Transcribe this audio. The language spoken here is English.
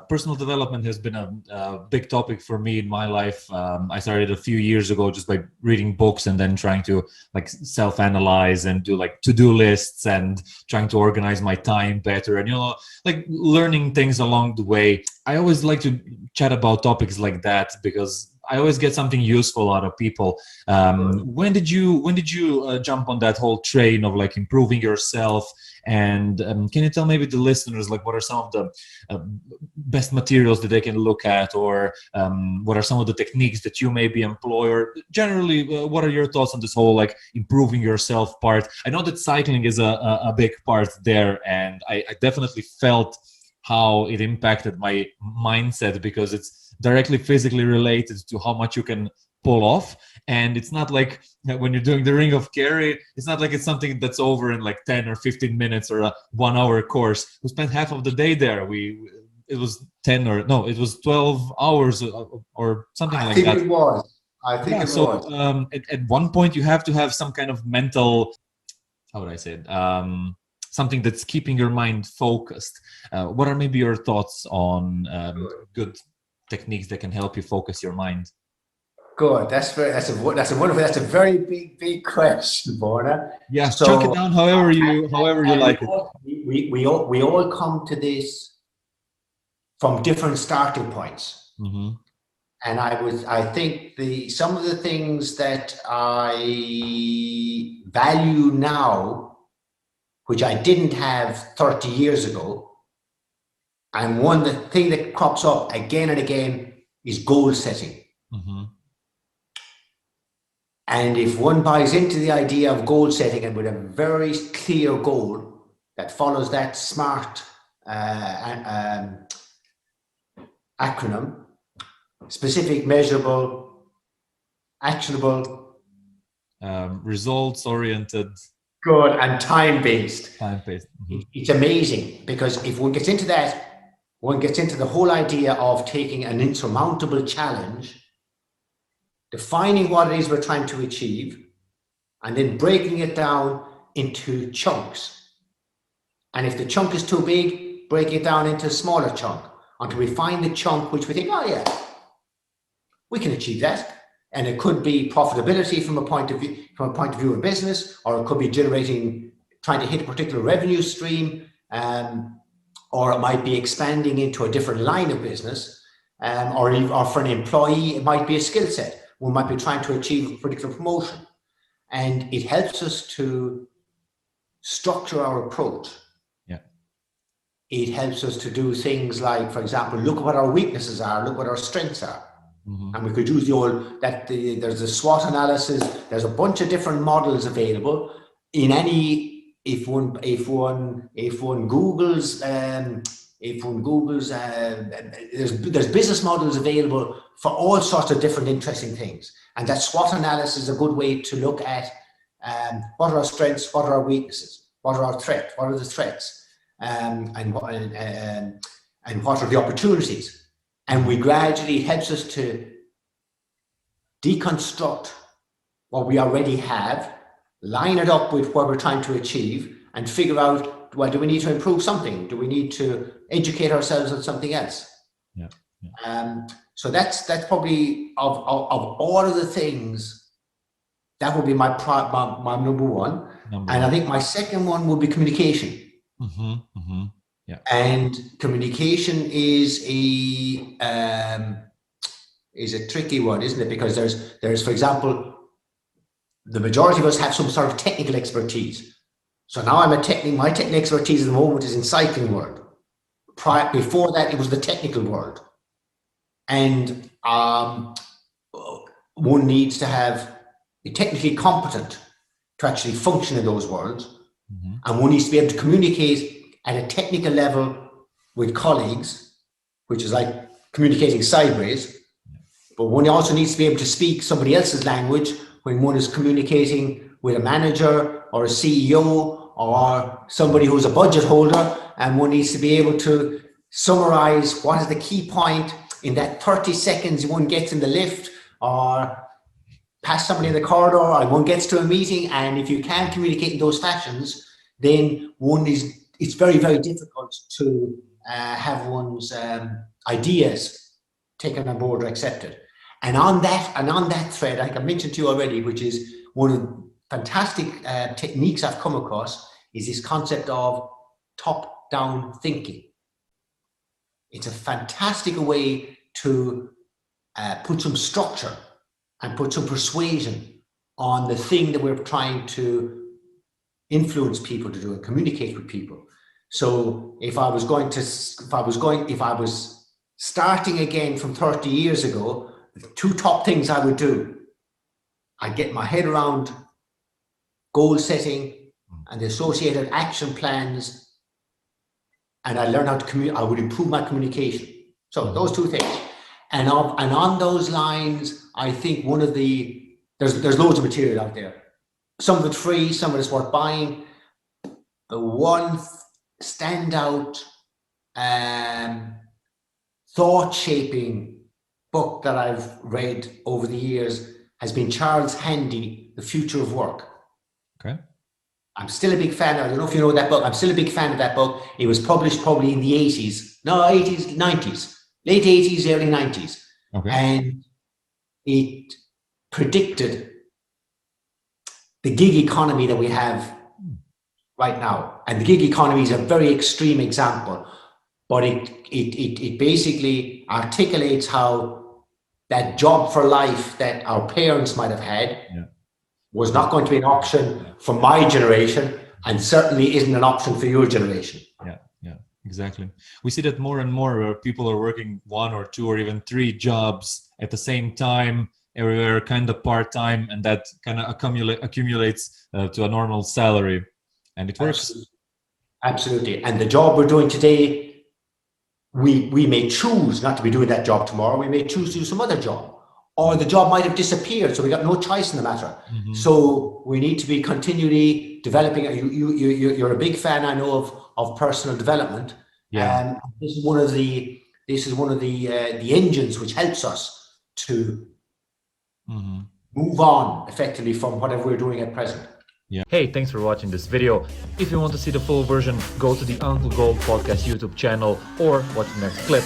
Personal development has been a big topic for me in my life. I started a few years ago just by reading books and then trying to like self-analyze and do like to-do lists and trying to organize my time better and, like learning things along the way. I always like to chat about topics like that because I always get something useful out of people. When did you jump on that whole train of like improving yourself? And can you tell maybe the listeners like what are some of the best materials that they can look at, or what are some of the techniques that you maybe employ, or generally what are your thoughts on this whole like improving yourself part? I know that cycling is a big part there, and I definitely felt how it impacted my mindset because it's directly physically related to how much you can pull off. And it's not like when you're doing the Ring of Kerry, it's not like it's something that's over in like 10 or 15 minutes or a 1 hour course. We spent half of the day there. It was 12 hours or something like that. I think it was. At one point you have to have some kind of mental, how would I say it? Something that's keeping your mind focused. What are maybe your thoughts on good techniques that can help you focus your mind? Good. That's a very big question, Borna. Yeah, so, chunk it down however you like it. We all come to this from different starting points. Mm-hmm. And I think some of the things that I value now, which I didn't have 30 years ago, and the thing that crops up again and again is goal setting. Mm-hmm. And if one buys into the idea of goal setting and with a very clear goal that follows that SMART acronym, specific, measurable, actionable, results oriented, good, and time-based. Mm-hmm. It's amazing because if one gets into that, one gets into the whole idea of taking an insurmountable challenge, defining what it is we're trying to achieve, and then breaking it down into chunks. And if the chunk is too big, break it down into a smaller chunk until we find the chunk which we think, oh yeah, we can achieve that. And it could be profitability from a point of view of business, or it could be trying to hit a particular revenue stream, or it might be expanding into a different line of business, or for an employee, it might be a skill set. We might be trying to achieve a particular promotion, and it helps us to structure our approach. Yeah. It helps us to do things like, for example, look at what our weaknesses are, look what our strengths are. Mm-hmm. And we could use there's a SWAT analysis. There's a bunch of different models available in any, if one Googles, there's business models available for all sorts of different interesting things. And that SWOT analysis is a good way to look at what are our strengths, what are our weaknesses, what are our threats, what are the threats, and what are the opportunities. And it helps us to deconstruct what we already have, line it up with what we're trying to achieve, and figure out, well, do we need to improve something? Do we need to educate ourselves on something else? Yeah. So that's probably of all of the things, that would be my number one. I think my second one would be communication. Mm-hmm. Mm-hmm. Yeah. And communication is a tricky one, isn't it? Because there's, for example, the majority of us have some sort of technical expertise. So now my technical expertise at the moment is in cycling world. Before that, it was the technical world. And one needs to be technically competent to actually function in those worlds. Mm-hmm. And one needs to be able to communicate at a technical level with colleagues, which is like communicating sideways. But one also needs to be able to speak somebody else's language when one is communicating with a manager or a CEO or somebody who's a budget holder, and one needs to be able to summarize what is the key point in that 30 seconds one gets in the lift or past somebody in the corridor, or one gets to a meeting. And if you can't communicate in those fashions, then it's very, very difficult to have one's ideas taken on board or accepted. And on that thread, like I mentioned to you already, which is one of the fantastic techniques I've come across, is this concept of top-down thinking. It's a fantastic way to put some structure and put some persuasion on the thing that we're trying to influence people to do and communicate with people. So if I was starting again from 30 years ago, the two top things I would do, I'd get my head around goal setting and the associated action plans, and I learned how to I would improve my communication. So those two things. And on those lines, I think there's loads of material out there. Some of it's free, some of it's worth buying. The one standout thought-shaping book that I've read over the years has been Charles Handy, The Future of Work. Okay. I'm still a big fan. I don't know if you know that book. I'm still a big fan of that book. It was published probably in the 80s. No, 80s, 90s. Late 80s, early 90s. Okay. And it predicted the gig economy that we have right now. And the gig economy is a very extreme example, but it basically articulates how that job for life that our parents might have had was not going to be an option for my generation, and certainly isn't an option for your generation. Yeah, exactly. We see that more and more where people are working 1 or 2 or even 3 jobs at the same time, everywhere, kind of part-time, and that kind of accumulates to a normal salary, and it works. Absolutely. And the job we're doing today, we may choose not to be doing that job tomorrow. We may choose to do some other job, or the job might have disappeared, so we got no choice in the matter. Mm-hmm. So we need to be continually developing. You're a big fan, I know, of personal development. Yeah. This is one of the engines which helps us to move on effectively from whatever we're doing at present. Yeah. Hey, thanks for watching this video. If you want to see the full version, go to the Uncle Gold Podcast YouTube channel or watch the next clip.